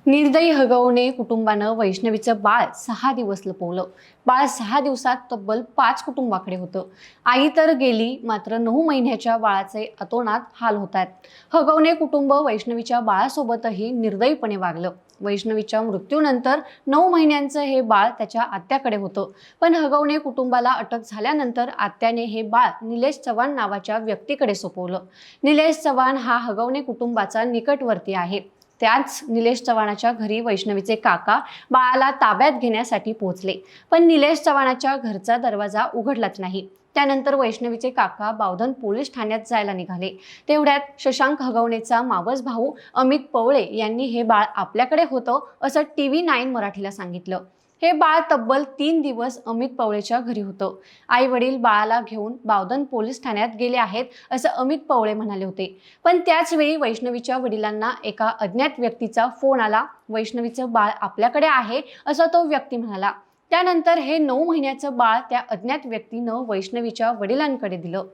निर्दयी हगवणे कुटुंबानं वैष्णवीचं बाळ 6 दिवस लपवलं. बाळ 6 दिवसात तब्बल 5 कुटुंबाकडे होतं. आई तर गेली, मात्र 9 महिन्याच्या बाळाचे अतोनात हाल होत आहेत. हगवणे कुटुंब वैष्णवीच्या बाळासोबतही निर्दयीपणे वागलं. वैष्णवीच्या मृत्यूनंतर 9 महिन्यांचं हे बाळ त्याच्या आत्याकडे होतं. पण हगवणे कुटुंबाला अटक झाल्यानंतर आत्याने हे बाळ निलेश चव्हाण नावाच्या व्यक्तीकडे सोपवलं. निलेश चव्हाण हा हगवणे कुटुंबाचा निकटवर्ती आहे. त्याच निलेश चव्हाणाच्या घरी वैष्णवीचे काका बाळाला ताब्यात घेण्यासाठी पोहोचले, पण निलेश चव्हाणाच्या घरचा दरवाजा उघडलाच नाही. त्यानंतर वैष्णवीचे काका बावधन पोलीस ठाण्यात जायला निघाले. तेवढ्यात शशांक हगवणेचा मावस भाऊ अमित पवळे यांनी हे बाळ आपल्याकडे होतं असं TV9 मराठीला सांगितलं. हे बाळ तब्बल 3 दिवस अमित पवळेच्या घरी होतं. आई वडील बाळाला घेऊन बावधन पोलीस ठाण्यात गेले आहेत असं अमित पवळे म्हणाले होते. पण त्याच वेळी वैष्णवीच्या वडिलांना एका अज्ञात व्यक्तीचा फोन आला. वैष्णवीचं बाळ आपल्याकडे आहे असं तो व्यक्ती म्हणाला. त्यानंतर हे 9 महिन्याचं बाळ त्या अज्ञात व्यक्तीनं वैष्णवीच्या वडिलांकडे दिलं.